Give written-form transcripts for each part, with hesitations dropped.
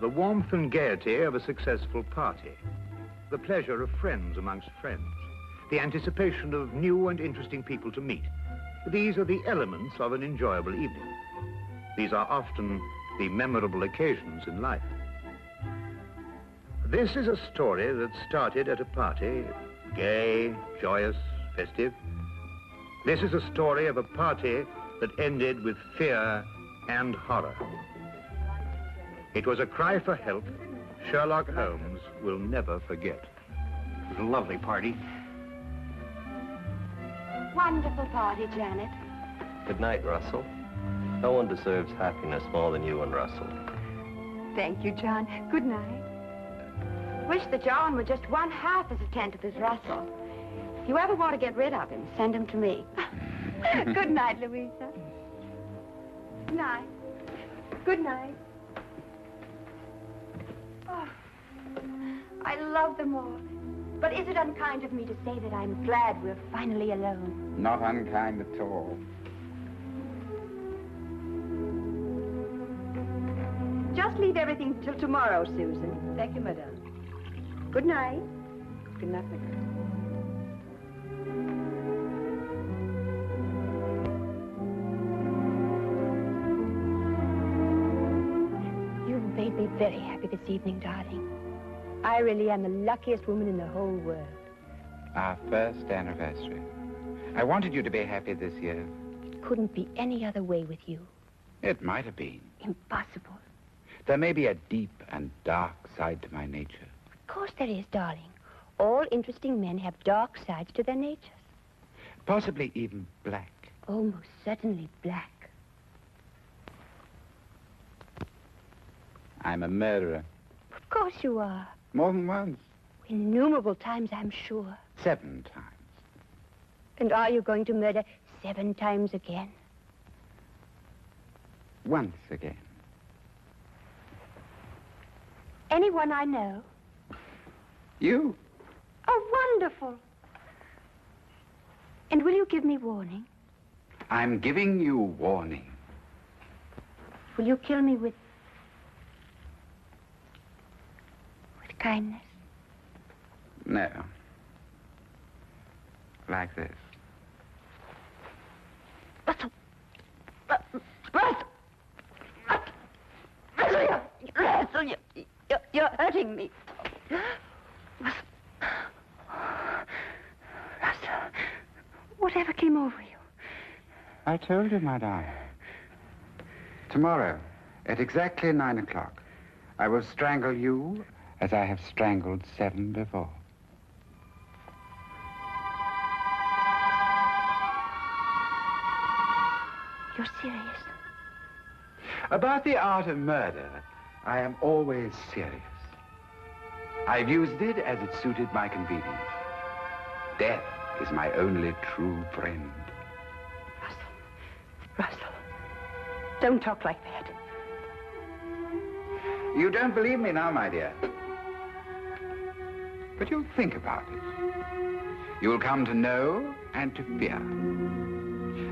The warmth and gaiety of a successful party. The pleasure of friends amongst friends. The anticipation of new and interesting people to meet. These are the elements of an enjoyable evening. These are often the memorable occasions in life. This is a story that started at a party, gay, joyous, festive. This is a story of a party that ended with fear and horror. It was a cry for help Sherlock Holmes will never forget. It was a lovely party. Wonderful party, Janet. Good night, Russell. No one deserves happiness more than you and Russell. Thank you, John. Good night. Wish that John were just one half as attentive as Russell. If you ever want to get rid of him, send him to me. Good night, Louisa. Good night. Good night. Oh, I love them all. But is it unkind of me to say that I'm glad we're finally alone? Not unkind at all. Just leave everything till tomorrow, Susan. Thank you, madame. Good night. Good night, my girl. You've made me very happy this evening, darling. I really am the luckiest woman in the whole world. Our first anniversary. I wanted you to be happy this year. It couldn't be any other way with you. It might have been. Impossible. There may be a deep and dark side to my nature. Of course there is, darling. All interesting men have dark sides to their natures. Possibly even black. Oh, most certainly black. I'm a murderer. Of course you are. More than once. Innumerable times, I'm sure. 7 times. And are you going to murder 7 times again? Once again. Anyone I know? You? Oh, wonderful. And will you give me warning? I'm giving you warning. Will you kill me with kindness? No. Like this. Russell! Russell, you're hurting me. Russell, whatever came over you? I told you, my darling. Tomorrow, at exactly 9 o'clock, I will strangle you as I have strangled 7 before. You're serious? About the art of murder, I am always serious. I've used it as it suited my convenience. Death is my only true friend. Russell, don't talk like that. You don't believe me now, my dear. But you'll think about it. You'll come to know and to fear.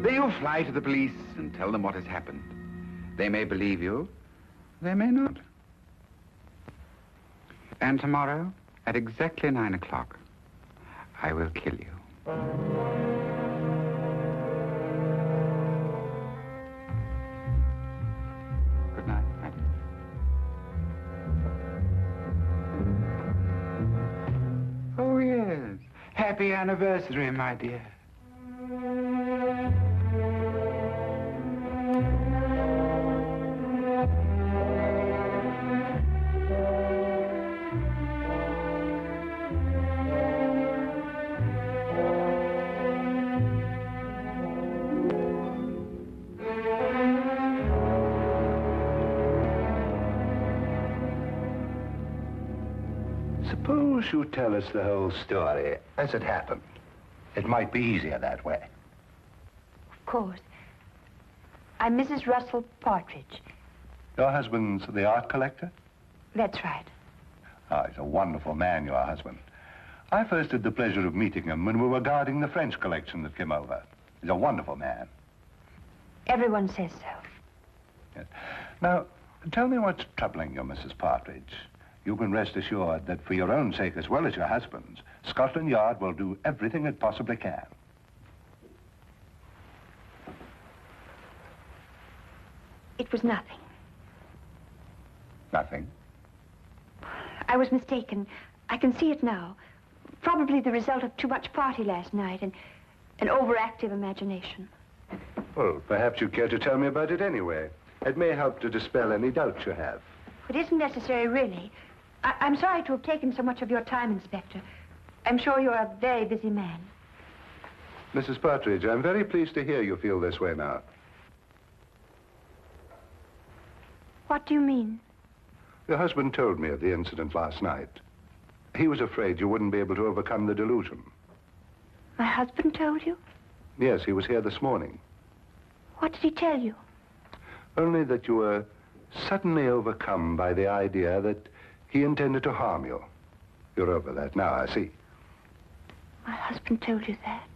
Then you'll fly to the police and tell them what has happened. They may believe you, they may not. And tomorrow, at exactly 9 o'clock, I will kill you. Good night, madam. Oh, yes. Happy anniversary, my dear. Suppose you tell us the whole story as it happened. It might be easier that way. Of course. I'm Mrs. Russell Partridge. Your husband's the art collector? That's right. Oh, he's a wonderful man, your husband. I first had the pleasure of meeting him when we were guarding the French collection that came over. He's a wonderful man. Everyone says so. Yes. Now, Tell me what's troubling you, Mrs. Partridge. You can rest assured that for your own sake as well as your husband's, Scotland Yard will do everything it possibly can. It was nothing. Nothing? I was mistaken. I can see it now. Probably the result of too much party last night and an overactive imagination. Well, perhaps you care to tell me about it anyway. It may help to dispel any doubts you have. It isn't necessary, really. I'm sorry to have taken so much of your time, Inspector. I'm sure you're a very busy man. Mrs. Partridge, I'm very pleased to hear you feel this way now. What do you mean? Your husband told me of the incident last night. He was afraid you wouldn't be able to overcome the delusion. My husband told you? Yes, he was here this morning. What did he tell you? Only that you were suddenly overcome by the idea that he intended to harm you. You're over that now, I see. My husband told you that?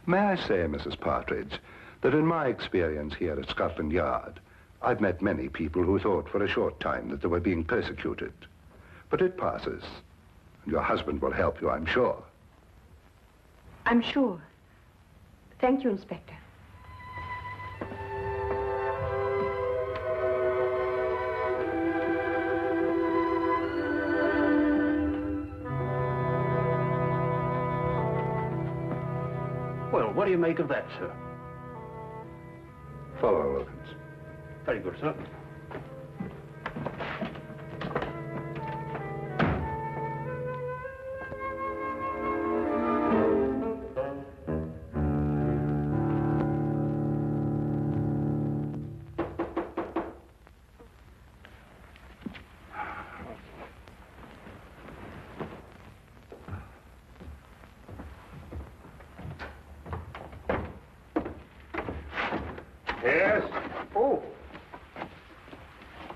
May I say, Mrs. Partridge, that in my experience here at Scotland Yard, I've met many people who thought for a short time that they were being persecuted. But it passes. Your husband will help you, I'm sure. I'm sure. Thank you, Inspector. Well, what do you make of that, sir? Follow, Wilkins. Very good, sir. Yes? Oh,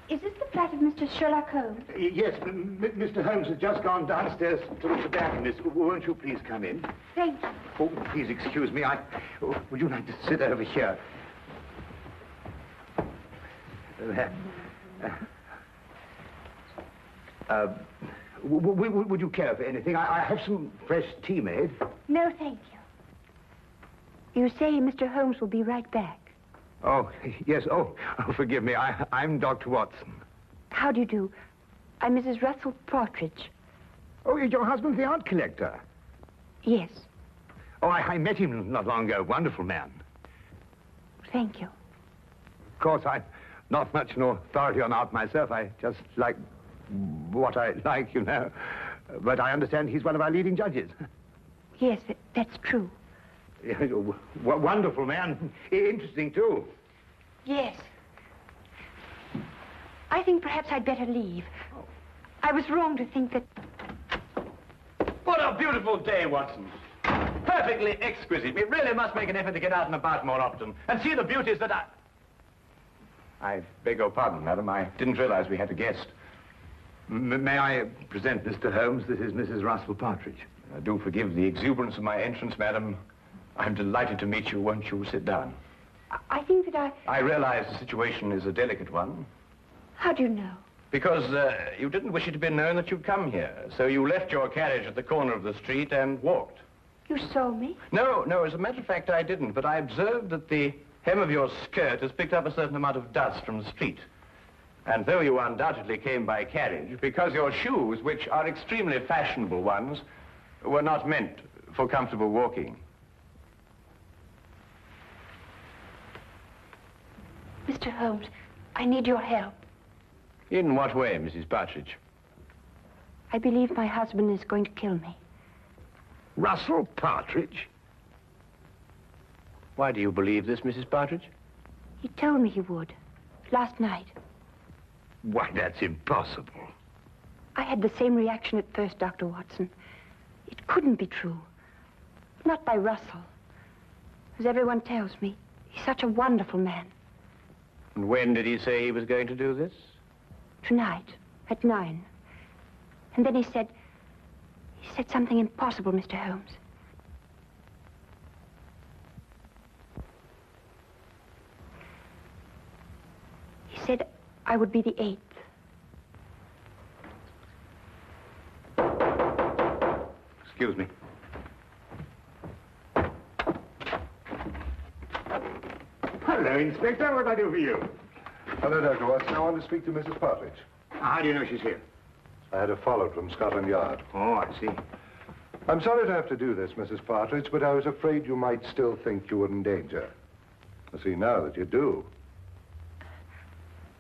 Is this the flat of Mr. Sherlock Holmes? yes, Mr. Holmes has just gone downstairs to look for darkness. Won't you please come in? Thank you. Oh, please excuse me. Would you like to sit over here? There. Would you care for anything? I have some fresh tea made. No, thank you. You say Mr. Holmes will be right back. Oh, yes. Oh, forgive me. I'm Dr. Watson. How do you do? I'm Mrs. Russell Partridge. Oh, your husband's the art collector. Yes, Oh, I met him not long ago. Wonderful man. thank you. Of course, I'm not much an authority on art myself. I just like what I like, you know. But I understand he's one of our leading judges. Yes, that's true. Wonderful man. Interesting, too. Yes. I think perhaps I'd better leave. I was wrong to think that... What a beautiful day, Watson. Perfectly exquisite. We really must make an effort to get out and about more often and see the beauties that I beg your pardon, madam. I didn't realize we had a guest. May I present Mr. Holmes? This is Mrs. Russell Partridge. Do forgive the exuberance of my entrance, madam. I'm delighted to meet you. Won't you sit down? I think that I realize the situation is a delicate one. How do you know? Because you didn't wish it to be known that you'd come here. So you left your carriage at the corner of the street and walked. You saw me? No, as a matter of fact, I didn't. But I observed that the hem of your skirt has picked up a certain amount of dust from the street. And though you undoubtedly came by carriage, because your shoes, which are extremely fashionable ones, were not meant for comfortable walking. Mr. Holmes, I need your help. In what way, Mrs. Partridge? I believe my husband is going to kill me. Russell Partridge? Why do you believe this, Mrs. Partridge? He told me he would. Last night. Why, that's impossible. I had the same reaction at first, Dr. Watson. It couldn't be true. Not by Russell. As everyone tells me, he's such a wonderful man. And when did he say he was going to do this? Tonight, at 9. And then he said something impossible, Mr. Holmes. He said, I would be the 8th. Excuse me. Hello, Inspector. What can I do for you? Hello, Dr. Watson. I want to speak to Mrs. Partridge. How do you know she's here? I had her followed from Scotland Yard. Oh, I see. I'm sorry to have to do this, Mrs. Partridge, but I was afraid you might still think you were in danger. I see now that you do.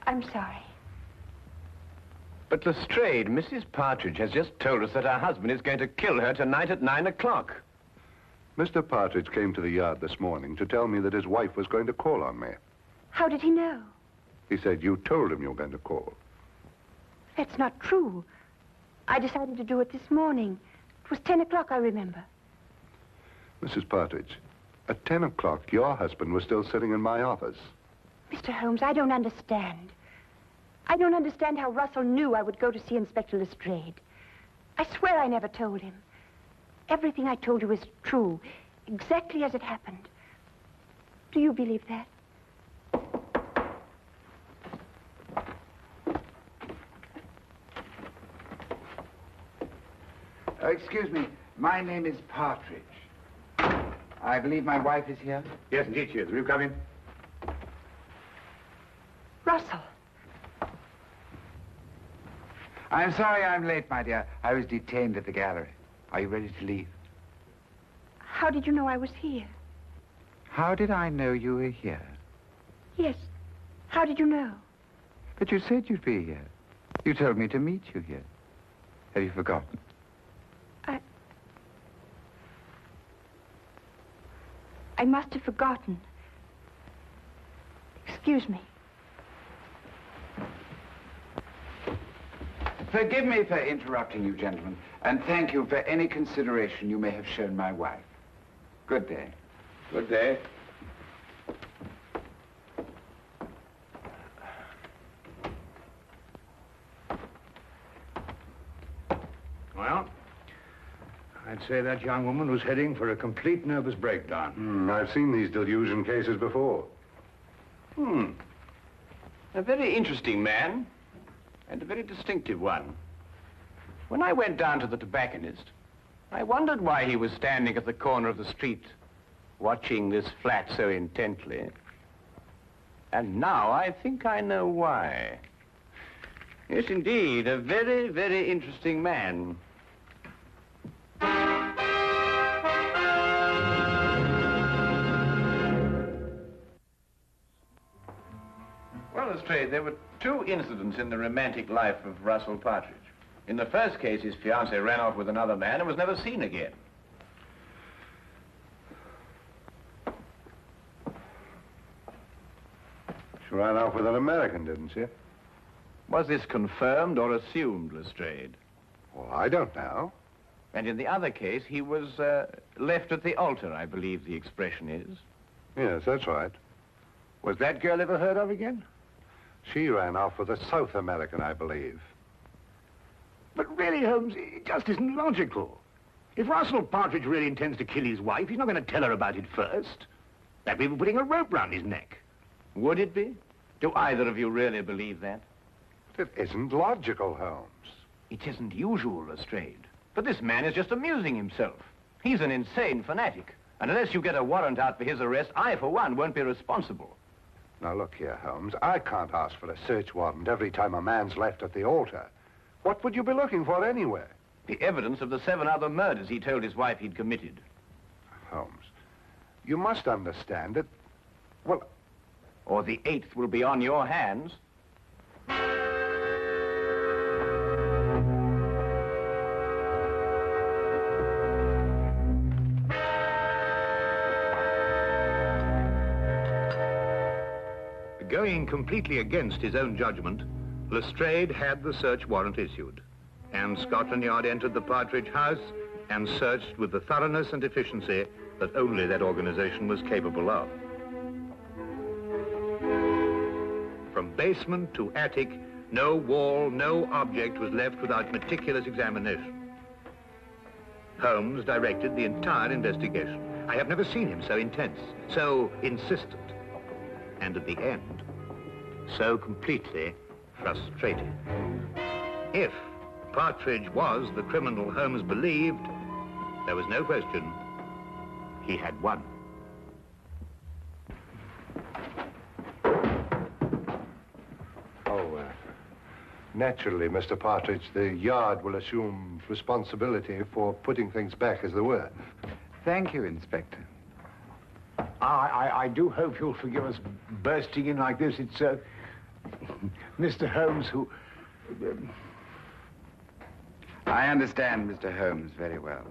I'm sorry. But Lestrade, Mrs. Partridge has just told us that her husband is going to kill her tonight at 9 o'clock. Mr. Partridge came to the yard this morning to tell me that his wife was going to call on me. How did he know? He said you told him you were going to call. That's not true. I decided to do it this morning. It was 10 o'clock, I remember. Mrs. Partridge, at 10 o'clock, your husband was still sitting in my office. Mr. Holmes, I don't understand. I don't understand how Russell knew I would go to see Inspector Lestrade. I swear I never told him. Everything I told you is true, exactly as it happened. Do you believe that? Excuse me. My name is Partridge. I believe my wife is here. Yes, indeed she is. Will you come in? Russell. I'm sorry I'm late, my dear. I was detained at the gallery. Are you ready to leave? How did you know I was here? How did I know you were here? Yes. How did you know? But you said you'd be here. You told me to meet you here. Have you forgotten? I must have forgotten. Excuse me. Forgive me for interrupting you, gentlemen, and thank you for any consideration you may have shown my wife. Good day. Good day. Well, I'd say that young woman was heading for a complete nervous breakdown. I've seen these delusion cases before. A very interesting man, and a very distinctive one. When I went down to the tobacconist, I wondered why he was standing at the corner of the street, watching this flat so intently. And now I think I know why. Yes, indeed, a very, very interesting man. Well, Lestrade, there were two incidents in the romantic life of Russell Partridge. In the first case, his fiancée ran off with another man and was never seen again. She ran off with an American, didn't she? Was this confirmed or assumed, Lestrade? Well, I don't know. And in the other case, he was left at the altar, I believe the expression is. Yes, that's right. Was that girl ever heard of again? She ran off with a South American, I believe. But really, Holmes, it just isn't logical. If Russell Partridge really intends to kill his wife, he's not going to tell her about it first. That'd be putting a rope round his neck. Would it be? Do either of you really believe that? It isn't logical, Holmes. It isn't usual, Lestrade. But this man is just amusing himself. He's an insane fanatic. And unless you get a warrant out for his arrest, I, for one, won't be responsible. Now, look here, Holmes. I can't ask for a search warrant every time a man's left at the altar. What would you be looking for anyway? The evidence of the 7 other murders he told his wife he'd committed. Holmes, you must understand that, well... Or the 8th will be on your hands. Going completely against his own judgment, Lestrade had the search warrant issued, and Scotland Yard entered the Partridge house and searched with the thoroughness and efficiency that only that organization was capable of. From basement to attic, no wall, no object was left without meticulous examination. Holmes directed the entire investigation. I have never seen him so intense, so insistent, and at the end, so completely frustrated. If Partridge was the criminal Holmes believed, there was no question he had won. Naturally, Mr. Partridge, the yard will assume responsibility for putting things back as they were. Thank you, Inspector. I do hope you'll forgive us bursting in like this. It's, Mr. Holmes who... I understand Mr. Holmes very well.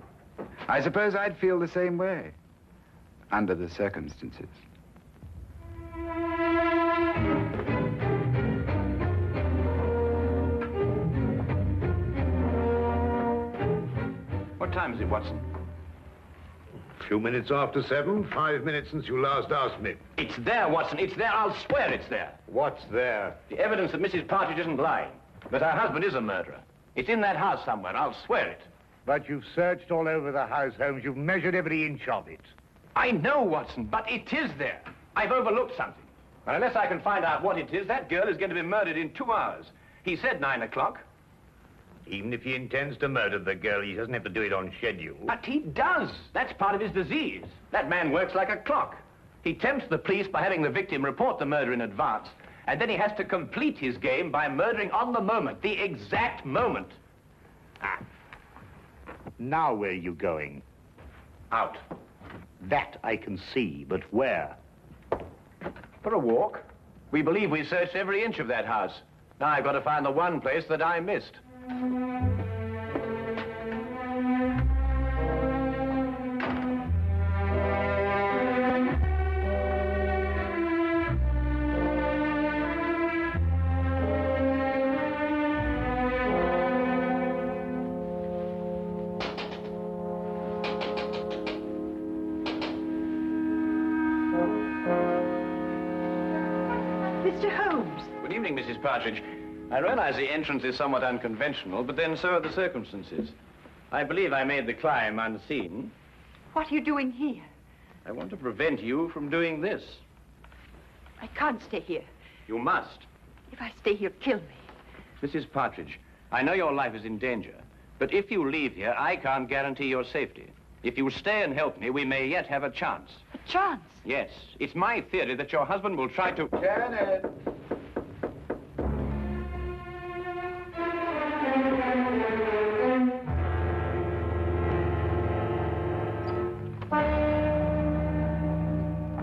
I suppose I'd feel the same way, under the circumstances. What time is it, Watson? A few minutes after 7, 5 minutes since you last asked me. It's there, Watson. It's there. I'll swear it's there. What's there? The evidence that Mrs. Partridge isn't lying, that her husband is a murderer. It's in that house somewhere. I'll swear it. But you've searched all over the house, Holmes. You've measured every inch of it. I know, Watson, but it is there. I've overlooked something. And unless I can find out what it is, that girl is going to be murdered in 2 hours. He said 9 o'clock. Even if he intends to murder the girl, he doesn't have to do it on schedule. But he does. That's part of his disease. That man works like a clock. He tempts the police by having the victim report the murder in advance, and then he has to complete his game by murdering on the moment, the exact moment. Now where are you going? Out. That I can see, but where? For a walk. We believe we searched every inch of that house. Now I've got to find the one place that I missed. Mr. Holmes. Good evening, Mrs. Partridge. I realize the entrance is somewhat unconventional, but then so are the circumstances. I believe I made the climb unseen. What are you doing here? I want to prevent you from doing this. I can't stay here. You must. If I stay here, kill me. Mrs. Partridge, I know your life is in danger, but if you leave here, I can't guarantee your safety. If you stay and help me, we may yet have a chance. A chance? Yes. It's my theory that your husband will try to... Janet!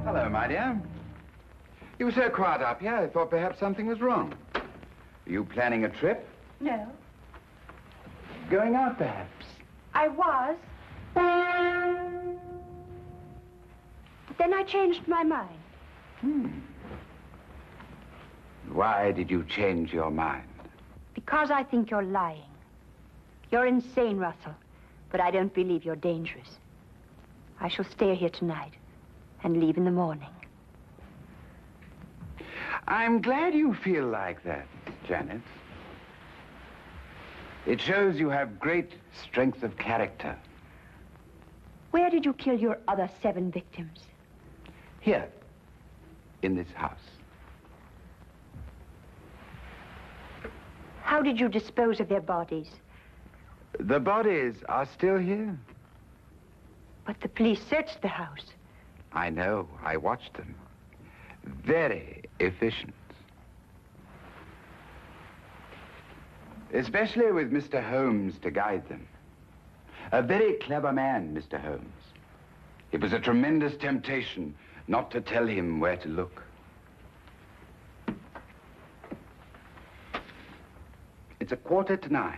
Hello, my dear. You were so quiet up here, I thought perhaps something was wrong. Are you planning a trip? No. Going out, perhaps? I was. But then I changed my mind. Why did you change your mind? Because I think you're lying. You're insane, Russell. But I don't believe you're dangerous. I shall stay here tonight and leave in the morning. I'm glad you feel like that, Janet. It shows you have great strength of character. Where did you kill your other 7 victims? Here, in this house. How did you dispose of their bodies? The bodies are still here. But the police searched the house. I know. I watched them. Very efficient. Especially with Mr. Holmes to guide them. A very clever man, Mr. Holmes. It was a tremendous temptation not to tell him where to look. It's 8:45.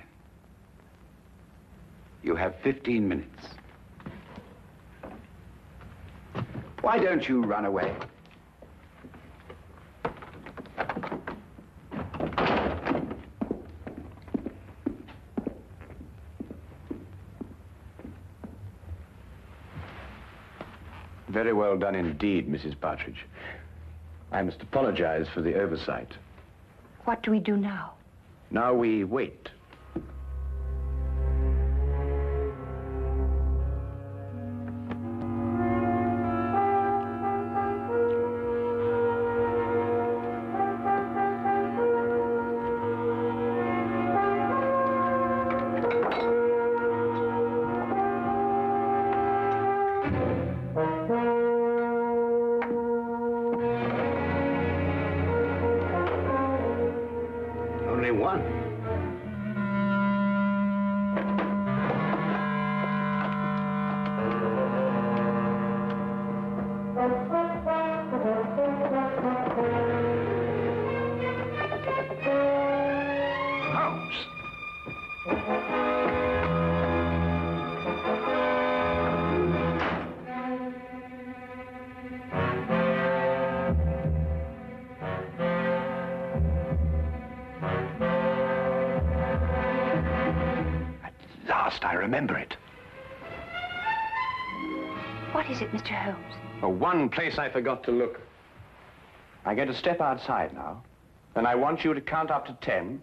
You have 15 minutes. Why don't you run away? Very well done indeed, Mrs. Partridge. I must apologize for the oversight. What do we do now? Now we wait. Only one. Holmes. Last, I remember it. What is it, Mr. Holmes? Oh, one place I forgot to look. I'm going to step outside now, and I want you to count up to 10,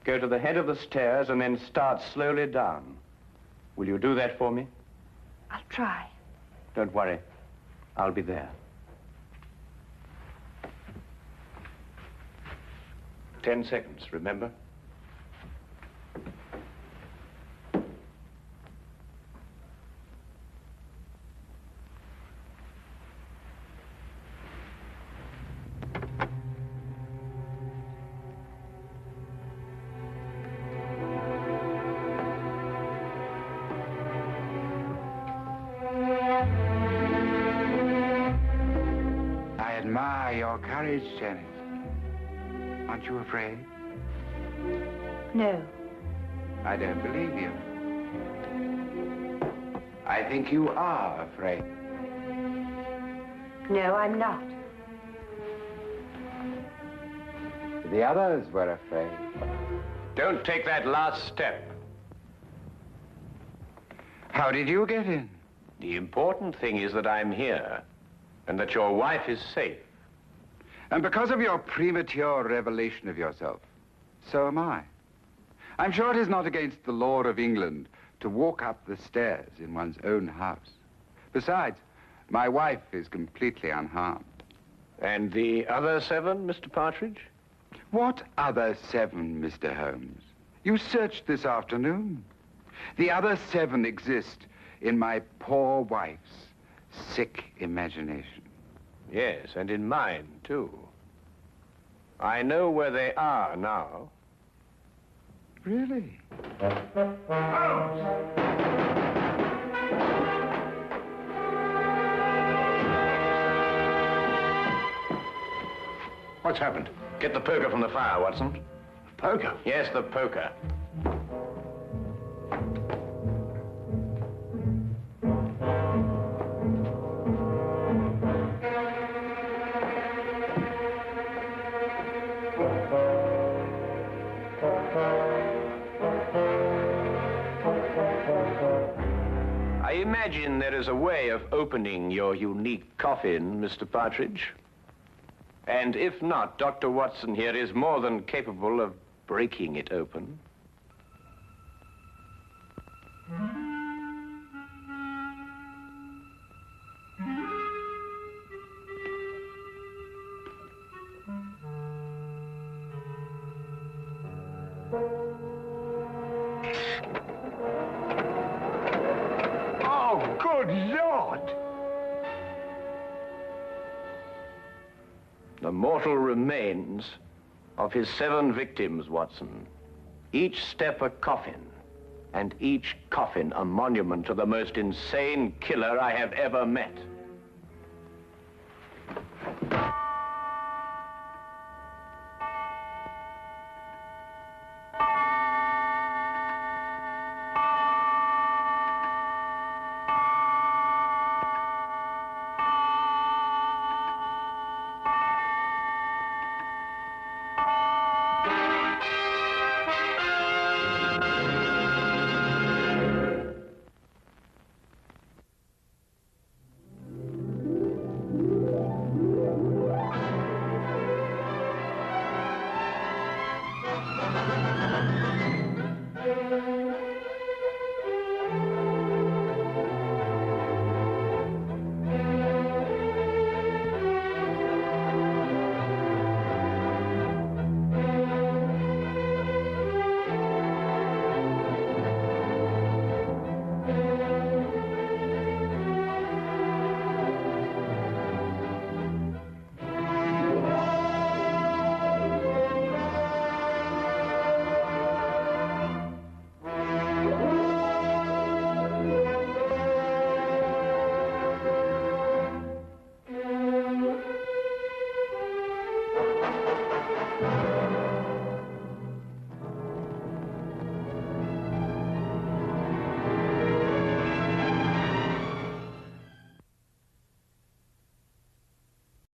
go to the head of the stairs, and then start slowly down. Will you do that for me? I'll try. Don't worry. I'll be there. 10 seconds, remember? I admire your courage, Janet. Aren't you afraid? No. I don't believe you. I think you are afraid. No, I'm not. The others were afraid. Don't take that last step. How did you get in? The important thing is that I'm here, and that your wife is safe. And because of your premature revelation of yourself, so am I. I'm sure it is not against the law of England to walk up the stairs in one's own house. Besides, my wife is completely unharmed. And the other 7, Mr. Partridge? What other 7, Mr. Holmes? You searched this afternoon. The other 7 exist in my poor wife's sick imagination. Yes, and in mine, too. I know where they are now. Really? What's happened? Get the poker from the fire, Watson. Poker? Yes, the poker. I imagine there is a way of opening your unique coffin, Mr. Partridge. And if not, Dr. Watson here is more than capable of breaking it open. Oh, good Lord! The mortal remains of his 7 victims, Watson. Each step a coffin, and each coffin a monument to the most insane killer I have ever met.